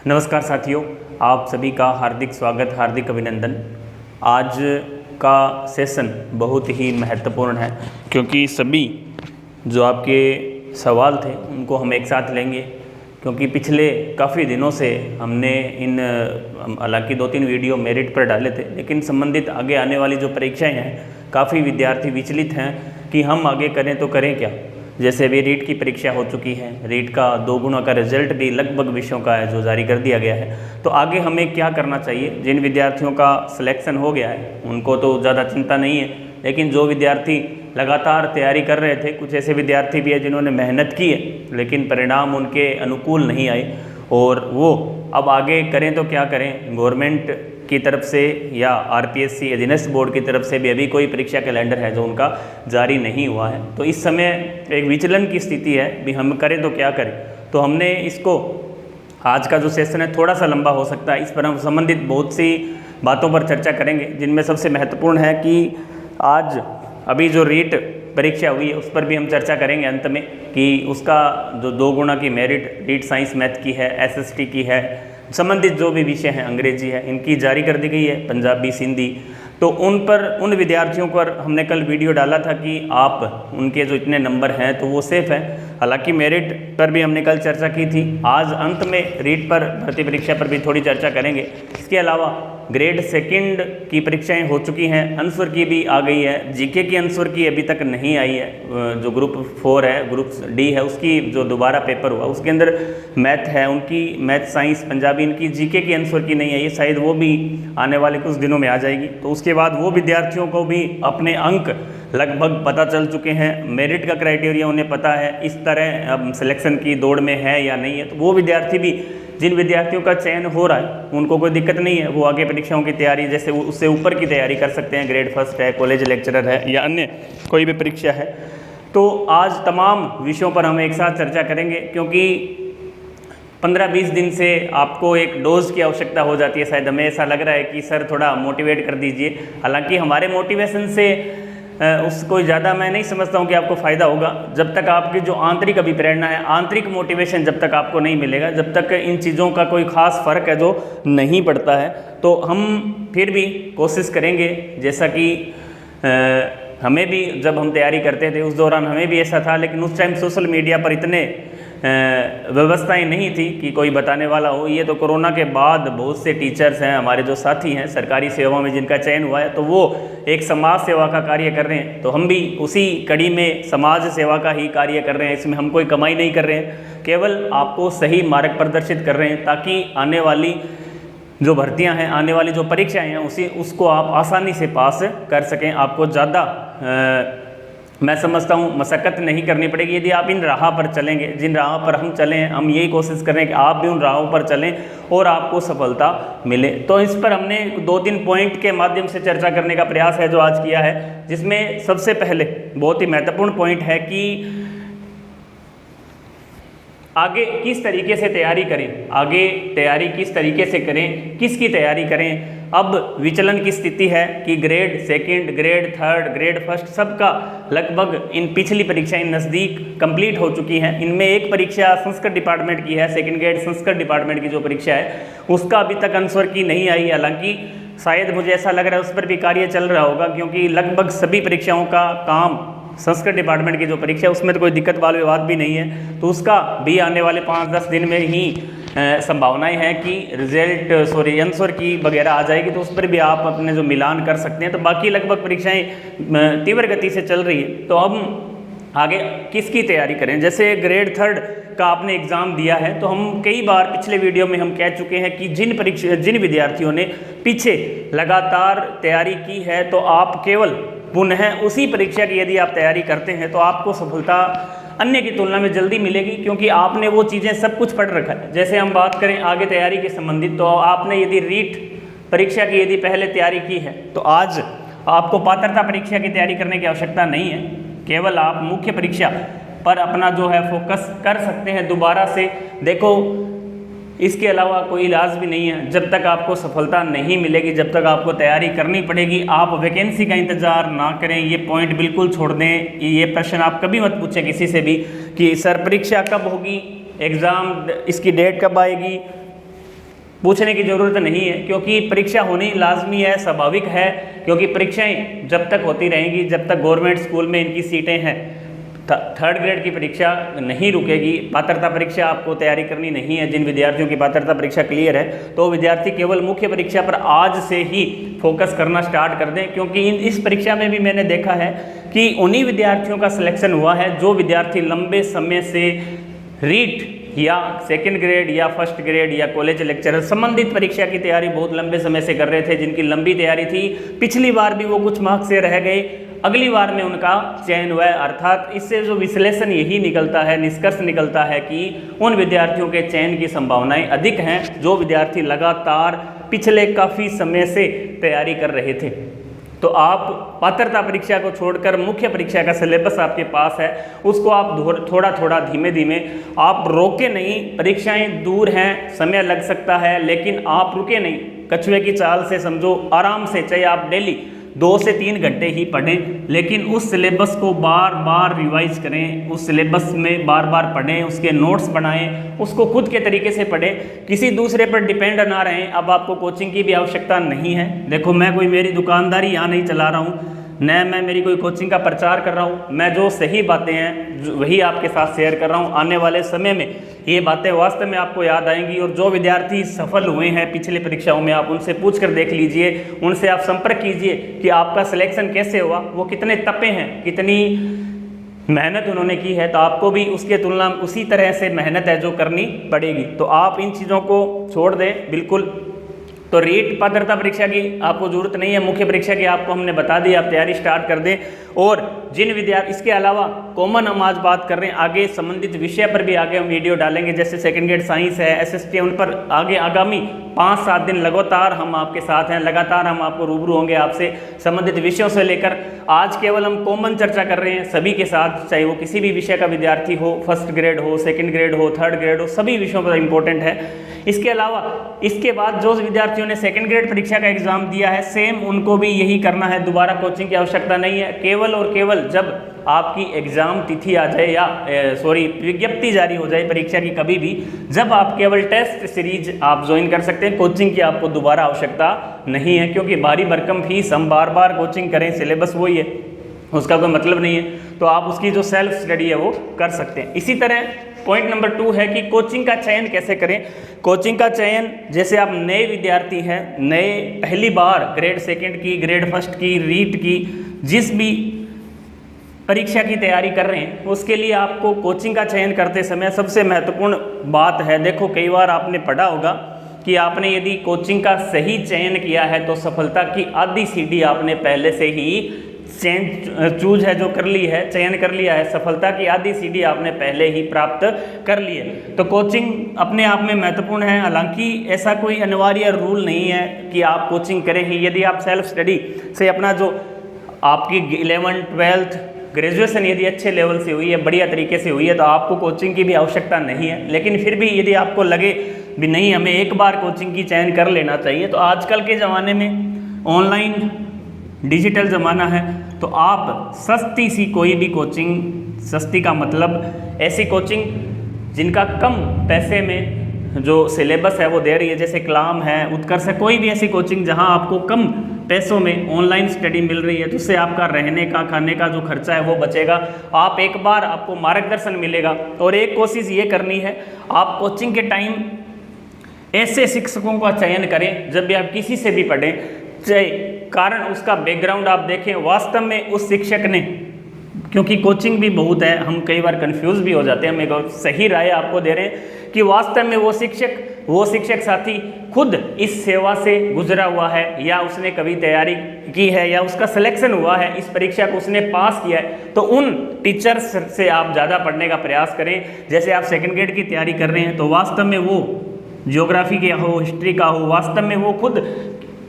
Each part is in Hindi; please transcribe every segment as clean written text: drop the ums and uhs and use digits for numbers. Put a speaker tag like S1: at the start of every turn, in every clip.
S1: नमस्कार साथियों, आप सभी का हार्दिक स्वागत, हार्दिक अभिनंदन। आज का सेशन बहुत ही महत्वपूर्ण है क्योंकि सभी जो आपके सवाल थे उनको हम एक साथ लेंगे, क्योंकि पिछले काफ़ी दिनों से हमने हालांकि 2-3 वीडियो मेरिट पर डाले थे, लेकिन संबंधित आगे आने वाली जो परीक्षाएं हैं काफ़ी विद्यार्थी विचलित हैं कि हम आगे करें तो करें क्या। जैसे अभी रीट की परीक्षा हो चुकी है, रीट का 2 गुना का रिजल्ट भी लगभग विषयों का है जो जारी कर दिया गया है। तो आगे हमें क्या करना चाहिए। जिन विद्यार्थियों का सिलेक्शन हो गया है उनको तो ज़्यादा चिंता नहीं है, लेकिन जो विद्यार्थी लगातार तैयारी कर रहे थे, कुछ ऐसे विद्यार्थी भी है जिन्होंने मेहनत की है लेकिन परिणाम उनके अनुकूल नहीं आए, और वो अब आगे करें तो क्या करें। गवर्नमेंट की तरफ से या आरपीएससी अधीनस्थ बोर्ड की तरफ से भी अभी कोई परीक्षा कैलेंडर है जो उनका जारी नहीं हुआ है। तो इस समय एक विचलन की स्थिति है, भी हम करें तो क्या करें। तो हमने इसको, आज का जो सेशन है थोड़ा सा लंबा हो सकता है, इस पर हम संबंधित बहुत सी बातों पर चर्चा करेंगे, जिनमें सबसे महत्वपूर्ण है कि आज अभी जो रीट परीक्षा हुई है उस पर भी हम चर्चा करेंगे अंत में, कि उसका जो 2 गुना की मेरिट रीट साइंस मैथ की है, एसएसटी की है, संबंधित जो भी विषय हैं, अंग्रेजी है, इनकी जारी कर दी गई है, पंजाबी, सिंधी। तो उन पर, उन विद्यार्थियों पर हमने कल वीडियो डाला था कि आप उनके जो इतने नंबर हैं तो वो सेफ़ हैं। हालांकि मेरिट पर भी हमने कल चर्चा की थी। आज अंत में रीट पर, भर्ती परीक्षा पर भी थोड़ी चर्चा करेंगे। इसके अलावा ग्रेड 2 की परीक्षाएं हो चुकी हैं, आंसर की भी आ गई है। जीके की आंसर की अभी तक नहीं आई है। जो ग्रुप 4 है, ग्रुप डी है, उसकी जो दोबारा पेपर हुआ उसके अंदर मैथ है, उनकी मैथ, साइंस, पंजाबी, इनकी जीके की आंसर की नहीं आई है। शायद वो भी आने वाले कुछ दिनों में आ जाएगी। तो उसके बाद वो विद्यार्थियों को भी अपने अंक लगभग पता चल चुके हैं, मेरिट का क्राइटेरिया उन्हें पता है, इस तरह अब सिलेक्शन की दौड़ में है या नहीं है। तो वो विद्यार्थी भी, जिन विद्यार्थियों का चयन हो रहा है उनको कोई दिक्कत नहीं है, वो आगे परीक्षाओं की तैयारी, जैसे वो उससे ऊपर की तैयारी कर सकते हैं। ग्रेड 1 है, कॉलेज लेक्चरर है, या अन्य कोई भी परीक्षा है। तो आज तमाम विषयों पर हम एक साथ चर्चा करेंगे, क्योंकि 15-20 दिन से आपको एक डोज की आवश्यकता हो जाती है। शायद हमें ऐसा लग रहा है कि सर थोड़ा मोटिवेट कर दीजिए। हालांकि हमारे मोटिवेशन से उसको ज़्यादा मैं नहीं समझता हूँ कि आपको फ़ायदा होगा, जब तक आपकी जो आंतरिक अभिप्रेरणा है, आंतरिक मोटिवेशन जब तक आपको नहीं मिलेगा, जब तक इन चीज़ों का कोई ख़ास फ़र्क है जो नहीं पड़ता है। तो हम फिर भी कोशिश करेंगे, जैसा कि हमें भी जब हम तैयारी करते थे उस दौरान हमें भी ऐसा था, लेकिन उस टाइम सोशल मीडिया पर इतने व्यवस्थाएं नहीं थी कि कोई बताने वाला हो। ये तो कोरोना के बाद बहुत से टीचर्स हैं, हमारे जो साथी हैं सरकारी सेवाओं में जिनका चयन हुआ है, तो वो एक समाज सेवा का कार्य कर रहे हैं। तो हम भी उसी कड़ी में समाज सेवा का ही कार्य कर रहे हैं। इसमें हम कोई कमाई नहीं कर रहे हैं, केवल आपको सही मार्ग प्रदर्शित कर रहे हैं, ताकि आने वाली जो भर्तियां हैं, आने वाली जो परीक्षाएं हैं उसको आप आसानी से पास कर सकें। आपको ज़्यादा मैं समझता हूँ मशक्क़त नहीं करनी पड़ेगी यदि आप इन राह पर चलेंगे। जिन राह पर हम चलें, हम यही कोशिश करें कि आप भी उन राहों पर चलें और आपको सफलता मिले। तो इस पर हमने 2-3 पॉइंट के माध्यम से चर्चा करने का प्रयास है जो आज किया है, जिसमें सबसे पहले बहुत ही महत्वपूर्ण पॉइंट है कि आगे किस तरीके से तैयारी करें, आगे तैयारी किस तरीके से करें, किसकी तैयारी करें। अब विचलन की स्थिति है कि ग्रेड 2, ग्रेड 3, ग्रेड 1 सबका लगभग इन पिछली परीक्षाएं नज़दीक कंप्लीट हो चुकी हैं। इनमें एक परीक्षा संस्कृत डिपार्टमेंट की है, 2nd ग्रेड संस्कृत डिपार्टमेंट की जो परीक्षा है उसका अभी तक आंसर की नहीं आई। हालांकि शायद मुझे ऐसा लग रहा है उस पर भी कार्य चल रहा होगा, क्योंकि लगभग सभी परीक्षाओं का काम, संस्कृत डिपार्टमेंट की जो परीक्षा है उसमें तो कोई दिक्कत वाला विवाद भी नहीं है, तो उसका भी आने वाले 5-10 दिन में ही संभावनाएं हैं कि आंसर की वगैरह आ जाएगी। तो उस पर भी आप अपने जो मिलान कर सकते हैं। तो बाकी लगभग परीक्षाएं तीव्र गति से चल रही है। तो हम आगे किसकी तैयारी करें। जैसे ग्रेड 3 का आपने एग्ज़ाम दिया है, तो हम कई बार पिछले वीडियो में हम कह चुके हैं कि जिन विद्यार्थियों ने पीछे लगातार तैयारी की है, तो आप केवल पुनः उसी परीक्षा की यदि आप तैयारी करते हैं तो आपको सफलता अन्य की तुलना में जल्दी मिलेगी, क्योंकि आपने वो चीज़ें सब कुछ पढ़ रखा है। जैसे हम बात करें आगे तैयारी के संबंधित, तो आपने यदि रीट परीक्षा की यदि पहले तैयारी की है तो आज आपको पात्रता परीक्षा की तैयारी करने की आवश्यकता नहीं है। केवल आप मुख्य परीक्षा पर अपना जो है फोकस कर सकते हैं दोबारा से। देखो, इसके अलावा कोई इलाज भी नहीं है। जब तक आपको सफलता नहीं मिलेगी, जब तक आपको तैयारी करनी पड़ेगी। आप वैकेंसी का इंतज़ार ना करें, ये पॉइंट बिल्कुल छोड़ दें। ये प्रश्न आप कभी मत पूछें किसी से भी कि सर परीक्षा कब होगी, एग्ज़ाम इसकी डेट कब आएगी, पूछने की ज़रूरत नहीं है, क्योंकि परीक्षा होनी लाजमी है, स्वाभाविक है, क्योंकि परीक्षाएं जब तक होती रहेंगी, जब तक गवर्नमेंट स्कूल में इनकी सीटें हैं, थर्ड ग्रेड की परीक्षा नहीं रुकेगी। पात्रता परीक्षा आपको तैयारी करनी नहीं है। जिन विद्यार्थियों की पात्रता परीक्षा क्लियर है तो विद्यार्थी केवल मुख्य परीक्षा पर आज से ही फोकस करना स्टार्ट कर दें, क्योंकि इस परीक्षा में भी मैंने देखा है कि उन्हीं विद्यार्थियों का सिलेक्शन हुआ है जो विद्यार्थी लंबे समय से रीट या सेकंड ग्रेड या फर्स्ट ग्रेड या कॉलेज लेक्चरर संबंधित परीक्षा की तैयारी बहुत लंबे समय से कर रहे थे, जिनकी लंबी तैयारी थी। पिछली बार भी वो कुछ मार्क्स से रह गए, अगली बार में उनका चयन हुआ है। अर्थात इससे जो विश्लेषण यही निकलता है, निष्कर्ष निकलता है कि उन विद्यार्थियों के चयन की संभावनाएं अधिक हैं जो विद्यार्थी लगातार पिछले काफ़ी समय से तैयारी कर रहे थे। तो आप पात्रता परीक्षा को छोड़कर मुख्य परीक्षा का सिलेबस आपके पास है, उसको आप थोड़ा थोड़ा धीमे धीमे, आप रोके नहीं। परीक्षाएं दूर हैं, समय लग सकता है, लेकिन आप रुके नहीं, कछुए की चाल से समझो, आराम से, चाहे आप डेली 2 से 3 घंटे ही पढ़ें, लेकिन उस सिलेबस को बार बार रिवाइज करें, उस सिलेबस में बार बार पढ़ें, उसके नोट्स बनाएं, उसको खुद के तरीके से पढ़ें, किसी दूसरे पर डिपेंड ना रहें। अब आपको कोचिंग की भी आवश्यकता नहीं है। देखो, मैं कोई मेरी दुकानदारी यहाँ नहीं चला रहा हूँ, न मैं मेरी कोई कोचिंग का प्रचार कर रहा हूँ। मैं जो सही बातें हैं वही आपके साथ शेयर कर रहा हूँ। आने वाले समय में ये बातें वास्तव में आपको याद आएंगी, और जो विद्यार्थी सफल हुए हैं पिछले परीक्षाओं में, आप उनसे पूछ कर देख लीजिए, उनसे आप संपर्क कीजिए कि आपका सिलेक्शन कैसे हुआ, वो कितने तपे हैं, कितनी मेहनत उन्होंने की है। तो आपको भी उसके तुलना उसी तरह से मेहनत है जो करनी पड़ेगी। तो आप इन चीज़ों को छोड़ दें बिल्कुल। तो रीट पात्रता परीक्षा की आपको जरूरत नहीं है, मुख्य परीक्षा की आपको हमने बता दी, आप तैयारी स्टार्ट कर दें। और जिन विद्यार्थी, इसके अलावा कॉमन हम आज बात कर रहे हैं, आगे संबंधित विषय पर भी आगे हम वीडियो डालेंगे, जैसे सेकंड ग्रेड साइंस है, SST, उन पर आगे आगामी 5-7 दिन लगातार हम आपके साथ हैं, लगातार हम आपको रूबरू होंगे आपसे संबंधित विषयों से लेकर। आज केवल हम कॉमन चर्चा कर रहे हैं सभी के साथ, चाहे वो किसी भी विषय का विद्यार्थी हो, फर्स्ट ग्रेड हो, सेकेंड ग्रेड हो, थर्ड ग्रेड हो, सभी विषयों पर इंपॉर्टेंट है। इसके अलावा इसके बाद जो विद्यार्थियों ने सेकंड ग्रेड परीक्षा का एग्जाम दिया है, सेम उनको भी यही करना है, दोबारा कोचिंग की आवश्यकता नहीं है। केवल और केवल जब आपकी एग्जाम तिथि आ जाए या विज्ञप्ति जारी हो जाए परीक्षा की, कभी भी जब आप केवल टेस्ट सीरीज आप ज्वाइन कर सकते हैं, कोचिंग की आपको दोबारा आवश्यकता नहीं है, क्योंकि भारी भरकम फीस हम बार बार कोचिंग करें, सिलेबस वही है, उसका कोई मतलब नहीं है। तो आप उसकी जो सेल्फ स्टडी है वो कर सकते हैं। इसी तरह पॉइंट नंबर 2 है कि कोचिंग का चयन कैसे करें। कोचिंग का चयन, जैसे आप नए विद्यार्थी हैं, नए पहली बार ग्रेड सेकंड की, ग्रेड फर्स्ट की, रीट की, जिस भी परीक्षा की तैयारी कर रहे हैं, उसके लिए आपको कोचिंग का चयन करते समय सबसे महत्वपूर्ण बात है, देखो कई बार आपने पढ़ा होगा कि आपने यदि कोचिंग का सही चयन किया है तो सफलता की आधी सीढ़ी आपने पहले से ही चूज है जो कर ली है, चयन कर लिया है, सफलता की आधी सीढ़ी आपने पहले ही प्राप्त कर ली है। तो कोचिंग अपने आप में महत्वपूर्ण है। हालांकि ऐसा कोई अनिवार्य रूल नहीं है कि आप कोचिंग करें ही। यदि आप सेल्फ स्टडी से अपना जो आपकी 11th 12th ग्रेजुएशन यदि अच्छे लेवल से हुई है, बढ़िया तरीके से हुई है, तो आपको कोचिंग की भी आवश्यकता नहीं है। लेकिन फिर भी यदि आपको लगे भी नहीं, हमें एक बार कोचिंग की चयन कर लेना चाहिए, तो आजकल के ज़माने में ऑनलाइन डिजिटल ज़माना है, तो आप सस्ती सी कोई भी कोचिंग, सस्ती का मतलब ऐसी कोचिंग जिनका कम पैसे में जो सिलेबस है वो दे रही है, जैसे क्लाम है, उत्कर्ष है, कोई भी ऐसी कोचिंग जहां आपको कम पैसों में ऑनलाइन स्टडी मिल रही है, जिससे आपका रहने का, खाने का जो खर्चा है वो बचेगा। आप एक बार, आपको मार्गदर्शन मिलेगा। और एक कोशिश ये करनी है, आप कोचिंग के टाइम ऐसे शिक्षकों का चयन करें, जब भी आप किसी से भी पढ़ें, चाहे कारण उसका बैकग्राउंड आप देखें, वास्तव में उस शिक्षक ने, क्योंकि कोचिंग भी बहुत है, हम कई बार कंफ्यूज भी हो जाते हैं, हम एक और सही राय आपको दे रहे हैं कि वास्तव में वो शिक्षक साथी खुद इस सेवा से गुजरा हुआ है, या उसने कभी तैयारी की है, या उसका सिलेक्शन हुआ है, इस परीक्षा को उसने पास किया है। तो उन टीचर्स से आप ज़्यादा पढ़ने का प्रयास करें। जैसे आप सेकेंड ग्रेड की तैयारी कर रहे हैं, तो वास्तव में वो ज्योग्राफी का हो, हिस्ट्री का हो, वास्तव में वो खुद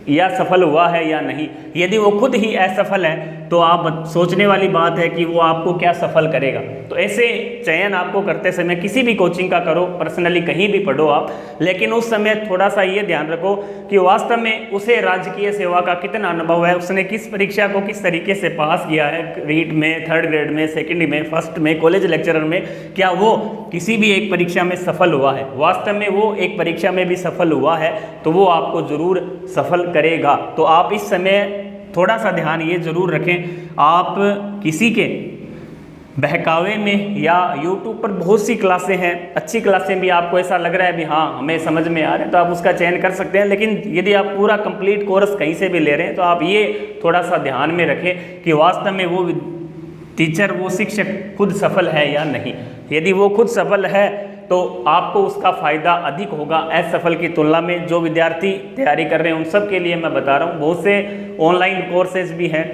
S1: या सफल हुआ है या नहीं। यदि वो खुद ही असफल है तो आप सोचने वाली बात है कि वो आपको क्या सफल करेगा। तो ऐसे चयन आपको करते समय किसी भी कोचिंग का करो, पर्सनली कहीं भी पढ़ो आप, लेकिन उस समय थोड़ा सा ये ध्यान रखो कि वास्तव में उसे राजकीय सेवा का कितना अनुभव है, उसने किस परीक्षा को किस तरीके से पास किया है, रीट में, थर्ड ग्रेड में, सेकंड में, फर्स्ट में, कॉलेज लेक्चरर में, क्या वो किसी भी एक परीक्षा में सफल हुआ है। वास्तव में वो एक परीक्षा में भी सफल हुआ है तो वो आपको ज़रूर सफल करेगा। तो आप इस समय थोड़ा सा ध्यान ये ज़रूर रखें, आप किसी के बहकावे में या YouTube पर बहुत सी क्लासें हैं, अच्छी क्लासें भी, आपको ऐसा लग रहा है भी हाँ हमें समझ में आ रहा है तो आप उसका चयन कर सकते हैं। लेकिन यदि आप पूरा कंप्लीट कोर्स कहीं से भी ले रहे हैं तो आप ये थोड़ा सा ध्यान में रखें कि वास्तव में वो टीचर, वो शिक्षक खुद सफल है या नहीं। यदि वो खुद सफल है तो आपको उसका फ़ायदा अधिक होगा असफल की तुलना में। जो विद्यार्थी तैयारी कर रहे हैं उन सब के लिए मैं बता रहा हूँ, बहुत से ऑनलाइन कोर्सेज भी हैं।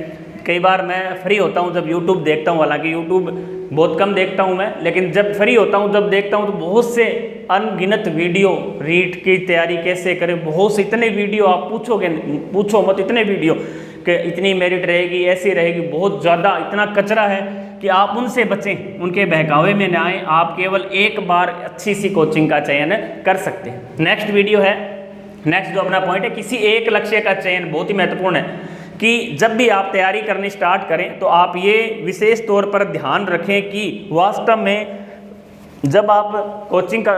S1: कई बार मैं फ्री होता हूँ जब YouTube देखता हूँ, हालांकि YouTube बहुत कम देखता हूँ मैं, लेकिन जब फ्री होता हूँ जब देखता हूँ तो बहुत से अनगिनत वीडियो, रीट की तैयारी कैसे करें, बहुत से इतने वीडियो आप पूछो मत, इतने वीडियो कि इतनी मेरिट रहेगी, ऐसी रहेगी, बहुत ज़्यादा इतना कचरा है कि आप उनसे बचें, उनके बहकावे में ना आए। आप केवल एक बार अच्छी सी कोचिंग का चयन कर सकते हैं। नेक्स्ट वीडियो है, नेक्स्ट जो अपना पॉइंट है, किसी एक लक्ष्य का चयन बहुत ही महत्वपूर्ण है कि जब भी आप तैयारी करनी स्टार्ट करें तो आप ये विशेष तौर पर ध्यान रखें कि वास्तव में जब आप कोचिंग का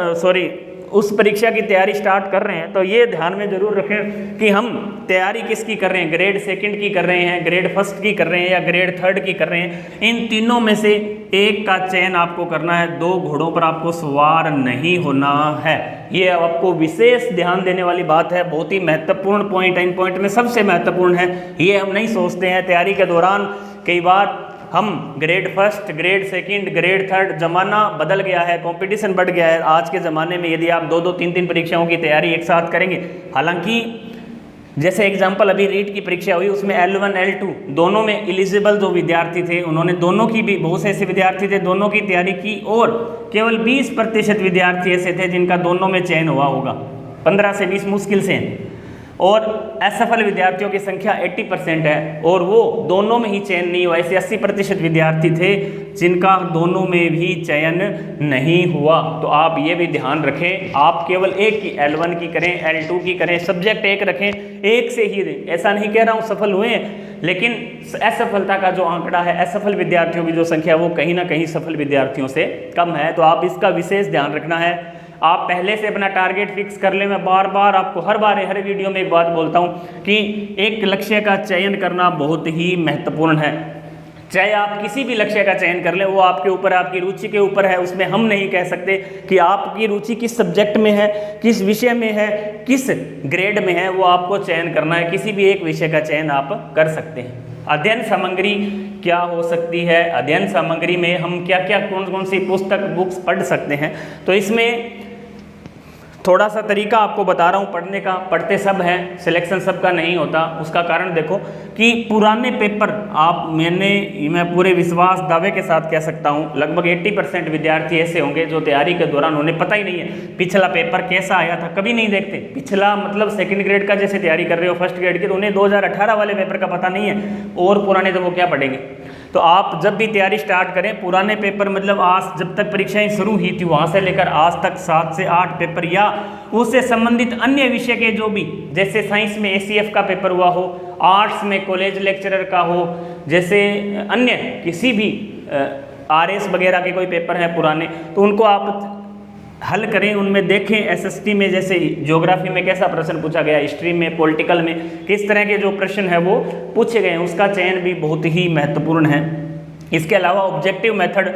S1: उस परीक्षा की तैयारी स्टार्ट कर रहे हैं तो ये ध्यान में जरूर रखें कि हम तैयारी किसकी कर रहे हैं, ग्रेड सेकंड की कर रहे हैं, ग्रेड फर्स्ट की कर रहे हैं या ग्रेड थर्ड की कर रहे हैं। इन तीनों में से एक का चयन आपको करना है, दो घोड़ों पर आपको सवार नहीं होना है। ये आपको विशेष ध्यान देने वाली बात है, बहुत ही महत्वपूर्ण पॉइंट है, इन पॉइंट में सबसे महत्वपूर्ण है। ये हम नहीं सोचते हैं तैयारी के दौरान, कई बार हम grade first, grade second, grade third, ज़माना बदल गया है, कंपटीशन बढ़ गया है। आज के ज़माने में यदि आप 2-2, 3-3 परीक्षाओं की तैयारी एक साथ करेंगे, हालांकि जैसे एग्जांपल अभी रीट की परीक्षा हुई उसमें L1 L2 दोनों में एलिजिबल जो विद्यार्थी थे उन्होंने दोनों की भी, बहुत से ऐसे विद्यार्थी थे दोनों की तैयारी की और केवल 20% विद्यार्थी ऐसे थे जिनका दोनों में चयन हुआ होगा, 15 से 20 मुश्किल से हैं। और असफल विद्यार्थियों की संख्या 80% है और वो दोनों में ही चयन नहीं हुआ। ऐसे 80% विद्यार्थी थे जिनका दोनों में भी चयन नहीं हुआ। तो आप ये भी ध्यान रखें, आप केवल एक की L1 की करें, L2 की करें, सब्जेक्ट एक रखें, एक से ही दें। ऐसा नहीं कह रहा हूँ सफल हुए हैं, लेकिन असफलता का जो आंकड़ा है, असफल विद्यार्थियों की जो संख्या वो कहीं ना कहीं सफल विद्यार्थियों से कम है। तो आप इसका विशेष ध्यान रखना है। आप पहले से अपना टारगेट फिक्स कर ले। मैं बार बार आपको हर वीडियो में एक बात बोलता हूँ कि एक लक्ष्य का चयन करना बहुत ही महत्वपूर्ण है। चाहे आप किसी भी लक्ष्य का चयन कर लें, वो आपके ऊपर, आपकी रुचि के ऊपर है। उसमें हम नहीं कह सकते कि आपकी रुचि किस सब्जेक्ट में है, किस विषय में है, किस ग्रेड में है, वो आपको चयन करना है। किसी भी एक विषय का चयन आप कर सकते हैं। अध्ययन सामग्री क्या हो सकती है, अध्ययन सामग्री में हम क्या क्या, कौन कौन सी पुस्तक, बुक्स पढ़ सकते हैं। तो इसमें थोड़ा सा तरीका आपको बता रहा हूँ पढ़ने का। पढ़ते सब हैं, सिलेक्शन सबका नहीं होता। उसका कारण देखो कि पुराने पेपर मैं पूरे विश्वास दावे के साथ कह सकता हूँ लगभग 80% विद्यार्थी ऐसे होंगे जो तैयारी के दौरान उन्हें पता ही नहीं है पिछला पेपर कैसा आया था, कभी नहीं देखते। पिछला मतलब सेकंड ग्रेड का जैसे तैयारी कर रहे हो फर्स्ट ग्रेड की, तो उन्हें 2018 वाले पेपर का पता नहीं है और पुराने तो वो क्या पढ़ेंगे। तो आप जब भी तैयारी स्टार्ट करें, पुराने पेपर मतलब आज जब तक परीक्षाएं शुरू हुई थी वहाँ से लेकर आज तक 7 से 8 पेपर या उससे संबंधित अन्य विषय के जो भी, जैसे साइंस में ACF का पेपर हुआ हो, आर्ट्स में कॉलेज लेक्चरर का हो, जैसे अन्य किसी भी RS वगैरह के कोई पेपर हैं पुराने, तो उनको आप हल करें, उनमें देखें। SST में जैसे ज्योग्राफी में कैसा प्रश्न पूछा गया, हिस्ट्री में, पॉलिटिकल में किस तरह के जो प्रश्न है वो पूछे गए हैं, उसका चयन भी बहुत ही महत्वपूर्ण है। इसके अलावा ऑब्जेक्टिव मेथड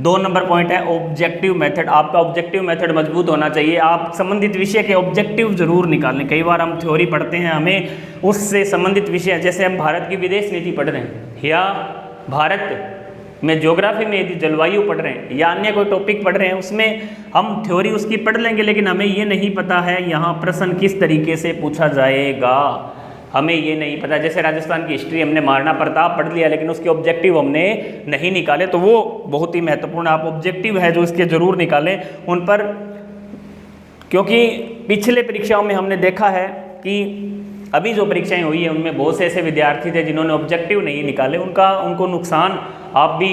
S1: 2 नंबर पॉइंट है, ऑब्जेक्टिव मेथड। आपका ऑब्जेक्टिव मेथड मजबूत होना चाहिए। आप संबंधित विषय के ऑब्जेक्टिव जरूर निकालें। कई बार हम थ्योरी पढ़ते हैं, हमें उससे संबंधित विषय, जैसे हम भारत की विदेश नीति पढ़ रहे हैं या भारत में ज्योग्राफी में यदि जलवायु पढ़ रहे हैं या अन्य कोई टॉपिक पढ़ रहे हैं, उसमें हम थ्योरी उसकी पढ़ लेंगे, लेकिन हमें ये नहीं पता है यहाँ प्रश्न किस तरीके से पूछा जाएगा, हमें ये नहीं पता। जैसे राजस्थान की हिस्ट्री हमने महाराणा प्रताप पढ़ लिया, लेकिन उसके ऑब्जेक्टिव हमने नहीं निकाले, तो वो बहुत ही महत्वपूर्ण। आप ऑब्जेक्टिव है जो इसके जरूर निकालें उन पर, क्योंकि पिछले परीक्षाओं में हमने देखा है कि अभी जो परीक्षाएं हुई है उनमें बहुत से ऐसे विद्यार्थी थे जिन्होंने ऑब्जेक्टिव नहीं निकाले, उनको नुकसान आप भी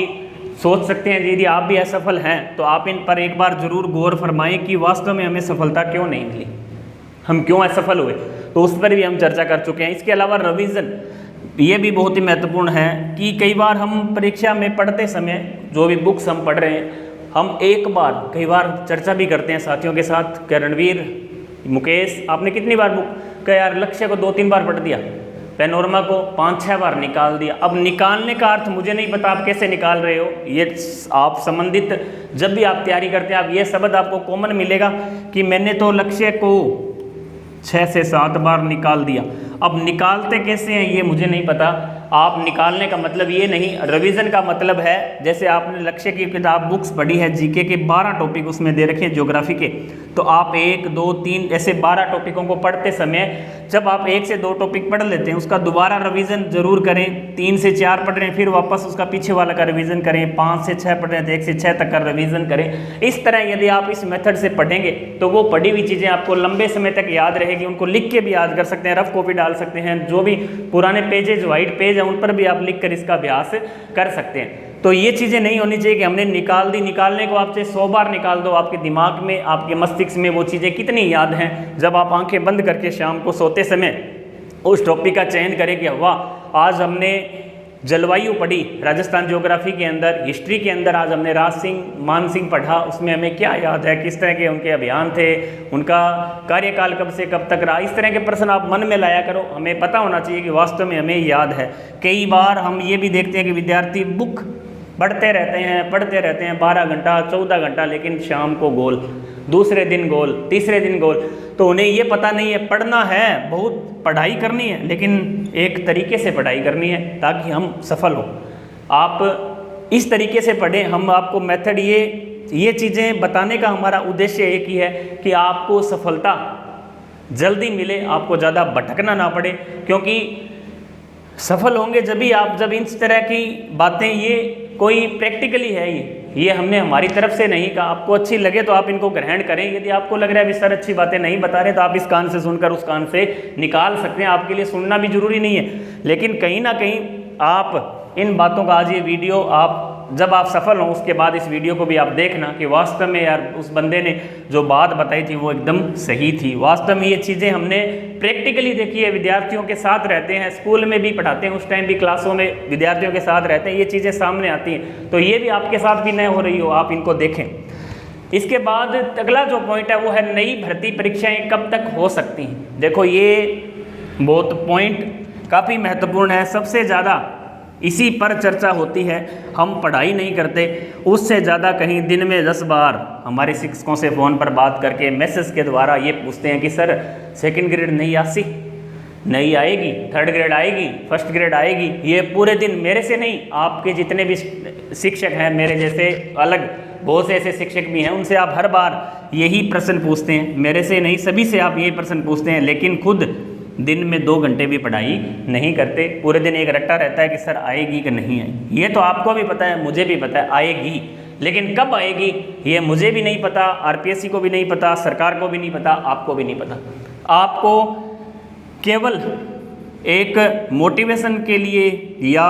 S1: सोच सकते हैं। यदि आप भी असफल हैं तो आप इन पर एक बार ज़रूर गौर फरमाएं कि वास्तव में हमें सफलता क्यों नहीं मिली, हम क्यों असफल हुए, तो उस पर भी हम चर्चा कर चुके हैं। इसके अलावा रिवीजन ये भी बहुत ही महत्वपूर्ण है कि कई बार हम परीक्षा में पढ़ते समय जो भी बुक्स हम पढ़ रहे हैं, हम एक बार कई बार चर्चा भी करते हैं साथियों के साथ कि रणवीर, मुकेश, आपने कितनी बार बुक का यार लक्ष्य को 2-3 बार पढ़ दिया, पैनोरमा को 5-6 बार निकाल दिया। अब निकालने का अर्थ मुझे नहीं पता आप कैसे निकाल रहे हो, ये आप संबंधित जब भी आप तैयारी करते हैं आप ये शब्द आपको कॉमन मिलेगा कि मैंने तो लक्ष्य को 6 से 7 बार निकाल दिया। अब निकालते कैसे हैं ये मुझे नहीं पता। आप निकालने का मतलब ये नहीं, रिवीजन का मतलब है जैसे आपने लक्ष्य की किताब बुक्स पढ़ी है, जीके के 12 टॉपिक उसमें दे रखे हैं ज्योग्राफी के, तो आप 1, 2, 3 ऐसे 12 टॉपिकों को पढ़ते समय जब आप 1 से 2 टॉपिक पढ़ लेते हैं उसका दोबारा रिवीजन जरूर करें। 3 से 4 पढ़ रहे हैं फिर वापस उसका पीछे वाला का रिवीजन करें, 5 से 6 पढ़ रहे हैं तो 1 से 6 तक का रिवीजन करें। इस तरह यदि आप इस मेथड से पढ़ेंगे तो वो पढ़ी हुई चीज़ें आपको लंबे समय तक याद रहेगी। उनको लिख के भी याद कर सकते हैं, रफ कॉपी डाल सकते हैं, जो भी पुराने पेजेज वाइट पेज है उन पर भी आप लिख कर इसका अभ्यास कर सकते हैं। तो ये चीज़ें नहीं होनी चाहिए कि हमने निकाल दी, निकालने को आप चाहे 100 बार निकाल दो, आपके दिमाग में, आपके मस्तिष्क में वो चीज़ें कितनी याद हैं। जब आप आंखें बंद करके शाम को सोते समय उस टॉपिक का चयन करें कि वाह आज हमने जलवायु पढ़ी राजस्थान ज्योग्राफी के अंदर, हिस्ट्री के अंदर आज हमने राज सिंह, मान सिंह पढ़ा, उसमें हमें क्या याद है, किस तरह के उनके अभियान थे, उनका कार्यकाल कब से कब तक रहा, इस तरह के प्रश्न आप मन में लाया करो। हमें पता होना चाहिए कि वास्तव में हमें याद है। कई बार हम ये भी देखते हैं कि विद्यार्थी बुक पढ़ते रहते हैं 12 घंटा 14 घंटा, लेकिन शाम को गोल, दूसरे दिन गोल, तीसरे दिन गोल। तो उन्हें ये पता नहीं है पढ़ना है, बहुत पढ़ाई करनी है, लेकिन एक तरीके से पढ़ाई करनी है ताकि हम सफल हों। आप इस तरीके से पढ़ें। हम आपको मेथड ये चीज़ें बताने का हमारा उद्देश्य एक ही है कि आपको सफलता जल्दी मिले, आपको ज़्यादा भटकना ना पड़े, क्योंकि सफल होंगे जब इस तरह की बातें, ये कोई प्रैक्टिकली है, ये हमने हमारी तरफ से नहीं कहा। आपको अच्छी लगे तो आप इनको ग्रहण करें, यदि आपको लग रहा है सर अच्छी बातें नहीं बता रहे तो आप इस कान से सुनकर उस कान से निकाल सकते हैं। आपके लिए सुनना भी जरूरी नहीं है, लेकिन कहीं ना कहीं आप इन बातों का आज ये वीडियो आप जब आप सफल हों उसके बाद इस वीडियो को भी आप देखना कि वास्तव में यार उस बंदे ने जो बात बताई थी वो एकदम सही थी। वास्तव में ये चीज़ें हमने प्रैक्टिकली देखी है, विद्यार्थियों के साथ रहते हैं, स्कूल में भी पढ़ाते हैं, उस टाइम भी क्लासों में विद्यार्थियों के साथ रहते हैं, ये चीज़ें सामने आती हैं। तो ये भी आपके साथ भी न हो रही हो, आप इनको देखें। इसके बाद अगला जो पॉइंट है वो है नई भर्ती परीक्षाएँ कब तक हो सकती हैं। देखो ये बहुत पॉइंट काफ़ी महत्वपूर्ण है, सबसे ज़्यादा इसी पर चर्चा होती है। हम पढ़ाई नहीं करते, उससे ज़्यादा कहीं दिन में 10 बार हमारे शिक्षकों से फ़ोन पर बात करके मैसेज के द्वारा ये पूछते हैं कि सर 2nd ग्रेड नहीं आसी, नहीं आएगी, 3rd ग्रेड आएगी, 1st ग्रेड आएगी। ये पूरे दिन मेरे से नहीं, आपके जितने भी शिक्षक हैं, मेरे जैसे अलग बहुत से ऐसे शिक्षक भी हैं, उनसे आप हर बार यही प्रश्न पूछते हैं। मेरे से नहीं, सभी से आप यही प्रश्न पूछते हैं, लेकिन खुद दिन में 2 घंटे भी पढ़ाई नहीं करते। पूरे दिन एक रट्टा रहता है कि सर आएगी कि नहीं आएगी। ये तो आपको भी पता है, मुझे भी पता है आएगी, लेकिन कब आएगी ये मुझे भी नहीं पता, आरपीएससी को भी नहीं पता, सरकार को भी नहीं पता, आपको भी नहीं पता। आपको केवल एक मोटिवेशन के लिए या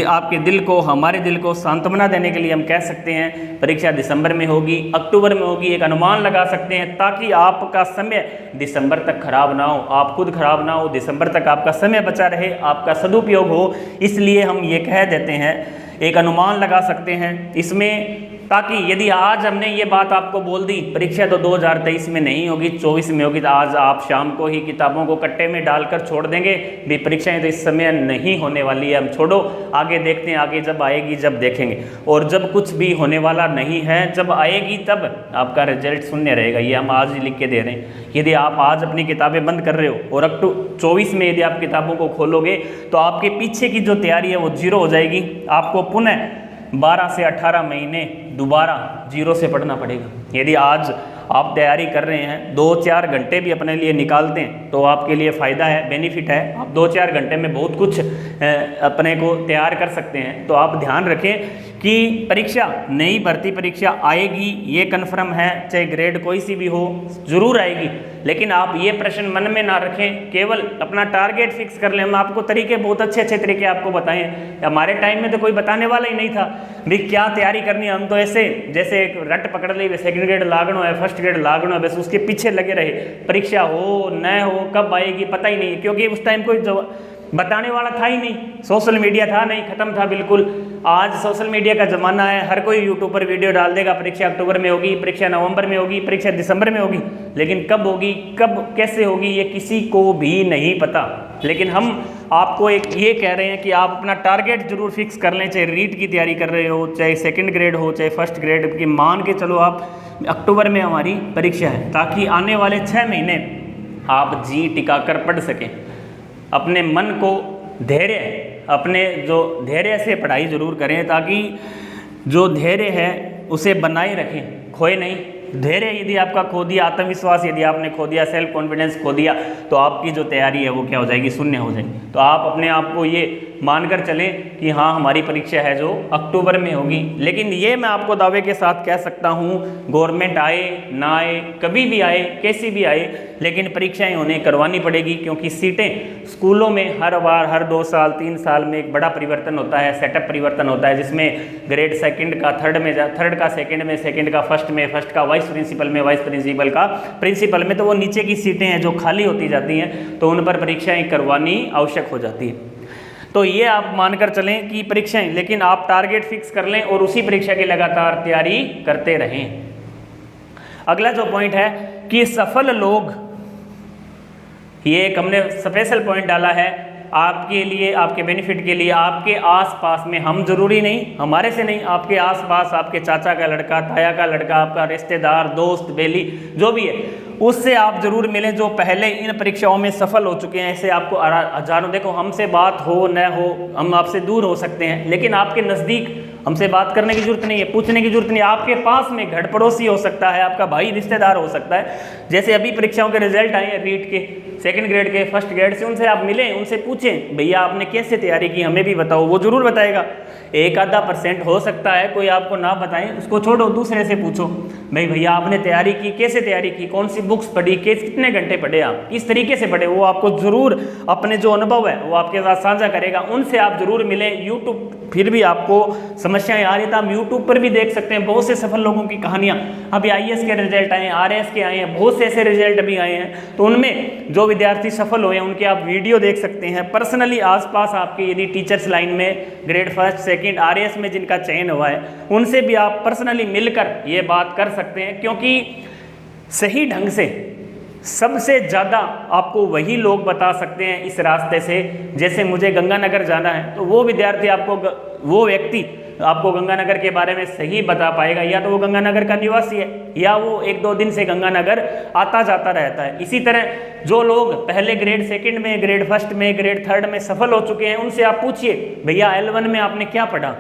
S1: आपके दिल को, हमारे दिल को सांत्वना देने के लिए हम कह सकते हैं परीक्षा दिसंबर में होगी, अक्टूबर में होगी, एक अनुमान लगा सकते हैं ताकि आपका समय दिसंबर तक खराब ना हो, आप खुद खराब ना हो, दिसंबर तक आपका समय बचा रहे, आपका सदुपयोग हो। इसलिए हम ये कह देते हैं, एक अनुमान लगा सकते हैं इसमें, ताकि यदि आज हमने ये बात आपको बोल दी परीक्षा तो 2023 में नहीं होगी, 24 में होगी, तो आज आप शाम को ही किताबों को कट्टे में डालकर छोड़ देंगे भी परीक्षाएं तो इस समय नहीं होने वाली है, हम छोड़ो, आगे देखते हैं, आगे जब आएगी जब देखेंगे। और जब कुछ भी होने वाला नहीं है, जब आएगी तब आपका रिजल्ट शून्य रहेगा, ये हम आज ही लिख के दे रहे हैं। यदि आप आज अपनी किताबें बंद कर रहे हो और अक्टूबर 24 में यदि आप किताबों को खोलोगे तो आपके पीछे की जो तैयारी है वो जीरो हो जाएगी। आपको पुनः 12 से 18 महीने दोबारा जीरो से पढ़ना पड़ेगा। यदि आज आप तैयारी कर रहे हैं, 2-4 घंटे भी अपने लिए निकालते हैं तो आपके लिए फ़ायदा है, बेनिफिट है। आप 2-4 घंटे में बहुत कुछ अपने को तैयार कर सकते हैं। तो आप ध्यान रखें कि परीक्षा, नई भर्ती परीक्षा आएगी, ये कन्फर्म है, चाहे ग्रेड कोई सी भी हो, ज़रूर आएगी। लेकिन आप ये प्रश्न मन में ना रखें, केवल अपना टारगेट फिक्स कर लें। हम आपको तरीके, बहुत अच्छे अच्छे तरीके आपको बताएं। हमारे टाइम में तो कोई बताने वाला ही नहीं था भाई क्या तैयारी करनी है। हम तो ऐसे जैसे एक रट पकड़ ली, सेकंड ग्रेड लागनो है, फर्स्ट ग्रेड लागनो है, बस उसके पीछे लगे रहे। परीक्षा हो न हो, कब आएगी पता ही नहीं, क्योंकि उस टाइम कोई बताने वाला था ही नहीं, सोशल मीडिया था नहीं, खत्म था बिल्कुल। आज सोशल मीडिया का ज़माना है, हर कोई यूट्यूब पर वीडियो डाल देगा, परीक्षा अक्टूबर में होगी, परीक्षा नवंबर में होगी, परीक्षा दिसंबर में होगी, लेकिन कब होगी, कब कैसे होगी, ये किसी को भी नहीं पता। लेकिन हम आपको एक ये कह रहे हैं कि आप अपना टारगेट जरूर फिक्स कर लें, चाहे रीट की तैयारी कर रहे हो, चाहे सेकेंड ग्रेड हो, चाहे फर्स्ट ग्रेड की, मान के चलो आप अक्टूबर में हमारी परीक्षा है, ताकि आने वाले 6 महीने आप जी टिका कर पढ़ सकें। अपने मन को धैर्य, अपने जो धैर्य से पढ़ाई जरूर करें, ताकि जो धैर्य है उसे बनाए रखें, खोए नहीं। धैर्य यदि आपका खो दिया, आत्मविश्वास यदि आपने खो दिया, सेल्फ कॉन्फिडेंस खो दिया, तो आपकी जो तैयारी है वो क्या हो जाएगी, शून्य हो जाएगी। तो आप अपने आप को ये मानकर चलें कि हाँ हमारी परीक्षा है जो अक्टूबर में होगी। लेकिन ये मैं आपको दावे के साथ कह सकता हूँ, गवर्नमेंट आए ना आए, कभी भी आए, कैसी भी आए, लेकिन परीक्षाएं उन्हें करवानी पड़ेगी, क्योंकि सीटें स्कूलों में हर बार, हर 2 साल 3 साल में एक बड़ा परिवर्तन होता है, सेटअप परिवर्तन होता है, जिसमें ग्रेड सेकंड का थर्ड में, थर्ड का सेकंड में, सेकंड का फर्स्ट में, फर्स्ट का वाइस प्रिंसिपल में, वाइस प्रिंसिपल का प्रिंसिपल में, तो वो नीचे की सीटें हैं जो खाली होती जाती हैं, तो उन पर परीक्षाएं करवानी आवश्यक हो जाती है। तो ये आप मानकर चलें कि परीक्षाएं, लेकिन आप टारगेट फिक्स कर लें और उसी परीक्षा की लगातार तैयारी करते रहें। अगला जो पॉइंट है कि सफल लोग, ये एक हमने स्पेशल पॉइंट डाला है आपके लिए, आपके बेनिफिट के लिए। आपके आसपास में, हम जरूरी नहीं, हमारे से नहीं, आपके आसपास, आपके चाचा का लड़का, ताया का लड़का, आपका रिश्तेदार, दोस्त, बेली, जो भी है, उससे आप जरूर मिलें जो पहले इन परीक्षाओं में सफल हो चुके हैं। ऐसे आपको हजारों, देखो हमसे बात हो न हो, हम आपसे दूर हो सकते हैं, लेकिन आपके नज़दीक हमसे बात करने की जरूरत नहीं है, पूछने की जरूरत नहीं है। आपके पास में घर पड़ोसी हो सकता है, आपका भाई रिश्तेदार हो सकता है। जैसे अभी परीक्षाओं के रिजल्ट आए हैं, रीट के, सेकंड ग्रेड के, फर्स्ट ग्रेड से, उनसे आप मिलें, उनसे पूछें भैया आपने कैसे तैयारी की, हमें भी बताओ, वो जरूर बताएगा। 1-आधा% हो सकता है कोई आपको ना बताएं, उसको छोड़ो, दूसरे से पूछो भाई भैया आपने तैयारी की, कैसे तैयारी की, कौन सी बुक्स पढ़ी, कितने घंटे पढ़े, आप किस तरीके से पढ़े, वो आपको जरूर अपने जो अनुभव है वो आपके साथ साझा करेगा। उनसे आप जरूर मिलें। यूट्यूब, फिर भी आपको समस्याएं आ रही तो हम यूट्यूब पर भी देख सकते हैं बहुत से सफल लोगों की कहानियां। अभी IAS के रिजल्ट आए हैं, RAS के आए हैं, बहुत से ऐसे रिजल्ट अभी आए हैं, तो उनमें जो विद्यार्थी सफल हुए हैं उनके आप वीडियो देख सकते हैं। पर्सनली आसपास आपके यदि टीचर्स लाइन में ग्रेड फर्स्ट सेकंड RAS में जिनका चयन हुआ है, उनसे भी आप पर्सनली मिलकर ये बात कर सकते हैं, क्योंकि सही ढंग से सबसे ज़्यादा आपको वही लोग बता सकते हैं इस रास्ते से। जैसे मुझे गंगानगर जाना है, तो वो विद्यार्थी आपको, वो व्यक्ति आपको गंगानगर के बारे में सही बता पाएगा, या तो वो गंगानगर का निवासी है, या वो 1-2 दिन से गंगानगर आता जाता रहता है। इसी तरह जो लोग पहले ग्रेड सेकंड में, ग्रेड फर्स्ट में, ग्रेड थर्ड में सफल हो चुके हैं, उनसे आप पूछिए भैया L1 में आपने क्या पढ़ा,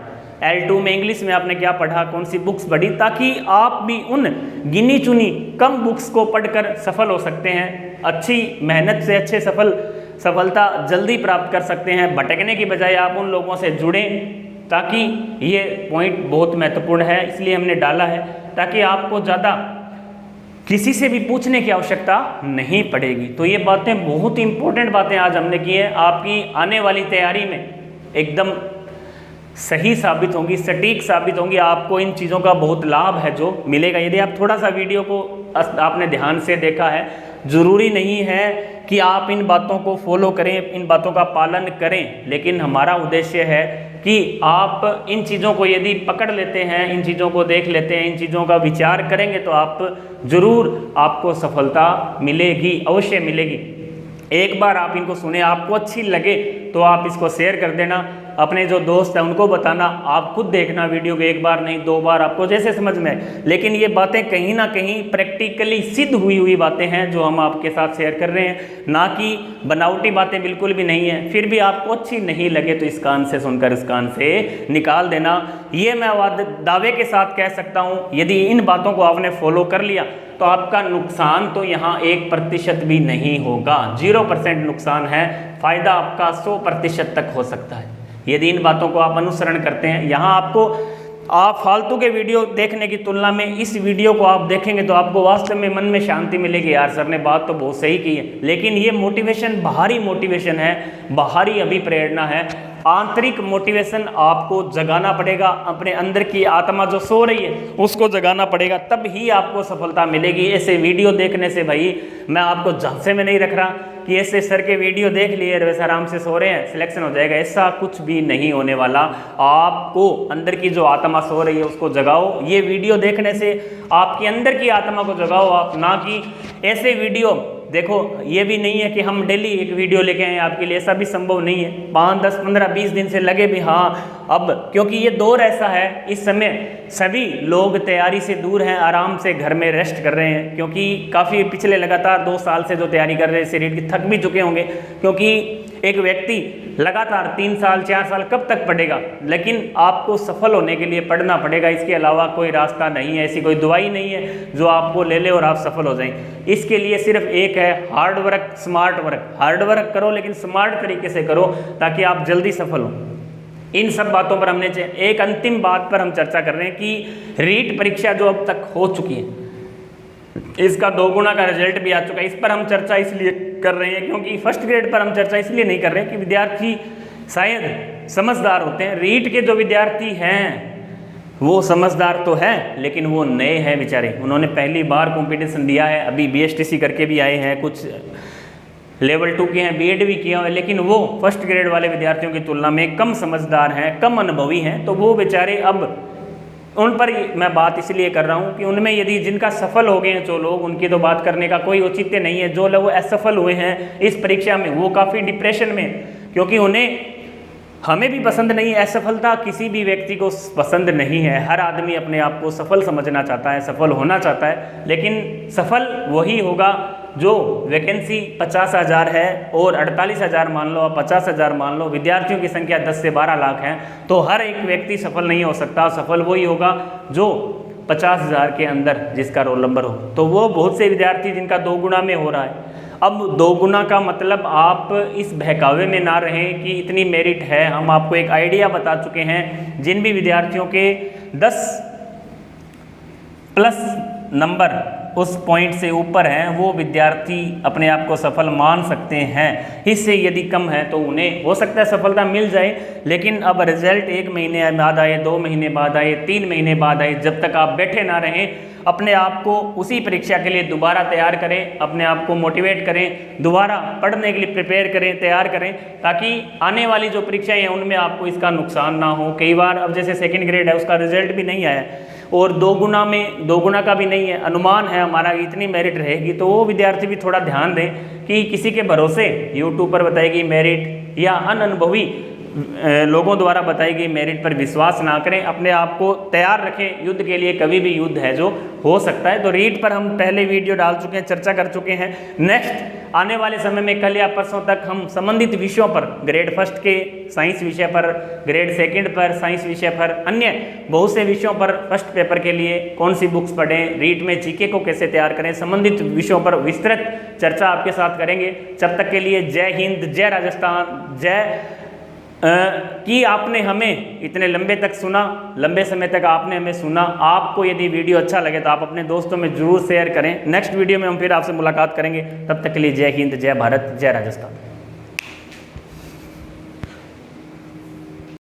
S1: L2 में इंग्लिश में आपने क्या पढ़ा, कौन सी बुक्स पढ़ी, ताकि आप भी उन गिनी चुनी कम बुक्स को पढ़कर सफल हो सकते हैं। अच्छी मेहनत से अच्छे सफलता जल्दी प्राप्त कर सकते हैं। भटकने की बजाय आप उन लोगों से जुड़ें, ताकि ये पॉइंट बहुत महत्वपूर्ण है, इसलिए हमने डाला है, ताकि आपको ज़्यादा किसी से भी पूछने की आवश्यकता नहीं पड़ेगी। तो ये बातें बहुत ही इंपॉर्टेंट बातें आज हमने की हैं, आपकी आने वाली तैयारी में एकदम सही साबित होंगी, सटीक साबित होंगी। आपको इन चीज़ों का बहुत लाभ है जो मिलेगा यदि आप थोड़ा सा वीडियो को आपने ध्यान से देखा है। ज़रूरी नहीं है कि आप इन बातों को फॉलो करें, इन बातों का पालन करें, लेकिन हमारा उद्देश्य है कि आप इन चीज़ों को यदि पकड़ लेते हैं, इन चीज़ों को देख लेते हैं, इन चीज़ों का विचार करेंगे, तो आप ज़रूर, आपको सफलता मिलेगी, अवश्य मिलेगी। एक बार आप इनको सुने, आपको अच्छी लगे तो आप इसको शेयर कर देना, अपने जो दोस्त हैं उनको बताना, आप खुद देखना वीडियो को, 1 बार नहीं 2 बार, आपको जैसे समझ में आए। लेकिन ये बातें कहीं ना कहीं प्रैक्टिकली सिद्ध हुई बातें हैं जो हम आपके साथ शेयर कर रहे हैं, ना कि बनावटी बातें बिल्कुल भी नहीं है। फिर भी आपको अच्छी नहीं लगे तो इस कान से सुनकर इस कान से निकाल देना। ये मैं दावे के साथ कह सकता हूँ, यदि इन बातों को आपने फॉलो कर लिया तो आपका नुकसान तो यहाँ 1% भी नहीं होगा, 0% नुकसान है, फ़ायदा आपका 100% तक हो सकता है यदि इन बातों को आप अनुसरण करते हैं। यहाँ आपको आप फालतू के वीडियो देखने की तुलना में इस वीडियो को आप देखेंगे तो आपको वास्तव में मन में शांति मिलेगी, यार सर ने बात तो बहुत सही की है। लेकिन ये मोटिवेशन बाहरी मोटिवेशन है, बाहरी अभिप्रेरणा है। आंतरिक मोटिवेशन आपको जगाना पड़ेगा, अपने अंदर की आत्मा जो सो रही है उसको जगाना पड़ेगा, तब ही आपको सफलता मिलेगी। ऐसे वीडियो देखने से भाई मैं आपको झांसे में नहीं रख रहा कि ऐसे सर के वीडियो देख लिए वैसे आराम से सो रहे हैं सिलेक्शन हो जाएगा, ऐसा कुछ भी नहीं होने वाला। आपको अंदर की जो आत्मा सो रही है उसको जगाओ। ये वीडियो देखने से आपके अंदर की आत्मा को जगाओ आप, ना कि ऐसे वीडियो देखो। ये भी नहीं है कि हम डेली एक वीडियो लेके आए आपके लिए, ऐसा भी संभव नहीं है। 5, 10, 15, 20 दिन से लगे भी हाँ अब, क्योंकि ये दौर ऐसा है इस समय सभी लोग तैयारी से दूर हैं, आराम से घर में रेस्ट कर रहे हैं। क्योंकि काफ़ी पिछले लगातार 2 साल से जो तैयारी कर रहे हैं शरीर की थक भी चुके होंगे, क्योंकि एक व्यक्ति लगातार 3 साल 4 साल कब तक पढ़ेगा। लेकिन आपको सफल होने के लिए पढ़ना पड़ेगा, इसके अलावा कोई रास्ता नहीं है, ऐसी कोई दवाई नहीं है जो आपको ले ले और आप सफल हो जाएं। इसके लिए सिर्फ एक है, hard work smart work. Hard work करो लेकिन स्मार्ट तरीके से करो ताकि आप जल्दी सफल हो। इन सब बातों पर हमने एक अंतिम बात पर हम चर्चा कर रहे हैं कि रीट परीक्षा जो अब तक हो चुकी है इसका 2 गुना का रिजल्ट भी आ चुका है। इस पर हम चर्चा इसलिए कर रहे हैं क्योंकि फर्स्ट ग्रेड पर हम चर्चा इसलिए नहीं कर रहे हैं कि विद्यार्थी शायद समझदार होते हैं। रीट के जो विद्यार्थी हैं वो समझदार तो हैं लेकिन वो नए हैं बेचारे, उन्होंने पहली बार कंपटीशन दिया है, अभी BSTC करके भी आए हैं, कुछ लेवल 2 के हैं, B.Ed भी किया हुआ है, लेकिन वो फर्स्ट ग्रेड वाले विद्यार्थियों की तुलना में कम समझदार हैं, कम अनुभवी हैं। तो वो बेचारे अब उन पर मैं बात इसलिए कर रहा हूँ कि उनमें यदि जिनका सफल हो गए हैं जो लोग, उनकी तो बात करने का कोई औचित्य नहीं है। जो लोग असफल हुए हैं इस परीक्षा में वो काफ़ी डिप्रेशन में, क्योंकि उन्हें हमें भी पसंद नहीं है, असफलता किसी भी व्यक्ति को पसंद नहीं है। हर आदमी अपने आप को सफल समझना चाहता है, सफल होना चाहता है, लेकिन सफल वही होगा जो वैकेंसी 50,000 है और 48,000 मान लो, 50,000 मान लो, विद्यार्थियों की संख्या 10 से 12 लाख है, तो हर एक व्यक्ति सफल नहीं हो सकता। सफल वही होगा जो 50,000 के अंदर जिसका रोल नंबर हो। तो वो बहुत से विद्यार्थी जिनका 2 गुना में हो रहा है। अब 2 गुना का मतलब आप इस बहकावे में ना रहें कि इतनी मेरिट है। हम आपको एक आइडिया बता चुके हैं, जिन भी विद्यार्थियों के 10 प्लस नंबर उस पॉइंट से ऊपर हैं वो विद्यार्थी अपने आप को सफल मान सकते हैं। इससे यदि कम है तो उन्हें हो सकता है सफलता मिल जाए, लेकिन अब रिजल्ट 1 महीने बाद आए, 2 महीने बाद आए, 3 महीने बाद आए, जब तक आप बैठे ना रहें अपने आप को उसी परीक्षा के लिए दोबारा तैयार करें, अपने आप को मोटिवेट करें, दोबारा पढ़ने के लिए प्रिपेयर करें, तैयार करें, ताकि आने वाली जो परीक्षाएं हैं उनमें आपको इसका नुकसान ना हो। कई बार अब जैसे 2nd ग्रेड है उसका रिजल्ट भी नहीं आया और 2 गुना में 2 गुना का भी नहीं है, अनुमान है हमारा इतनी मेरिट रहेगी, तो वो विद्यार्थी भी थोड़ा ध्यान दें कि किसी के भरोसे यूट्यूब पर बताएगी मेरिट या अनुभवी लोगों द्वारा बताई गई मेरिट पर विश्वास ना करें। अपने आप को तैयार रखें युद्ध के लिए, कभी भी युद्ध है जो हो सकता है। तो रीट पर हम पहले वीडियो डाल चुके हैं, चर्चा कर चुके हैं। नेक्स्ट आने वाले समय में कल या परसों तक हम संबंधित विषयों पर, ग्रेड 1 के साइंस विषय पर, ग्रेड 2 पर साइंस विषय पर, अन्य बहुत से विषयों पर फर्स्ट पेपर के लिए कौन सी बुक्स पढ़ें, रीट में जीके को कैसे तैयार करें, संबंधित विषयों पर विस्तृत चर्चा आपके साथ करेंगे। जब तक के लिए जय हिंद, जय राजस्थान, जय कि आपने हमें इतने लंबे तक सुना, लंबे समय तक आपने हमें सुना। आपको यदि वीडियो अच्छा लगे तो आप अपने दोस्तों में जरूर शेयर करें। नेक्स्ट वीडियो में हम फिर आपसे मुलाकात करेंगे। तब तक के लिए जय हिंद, जय भारत, जय राजस्थान।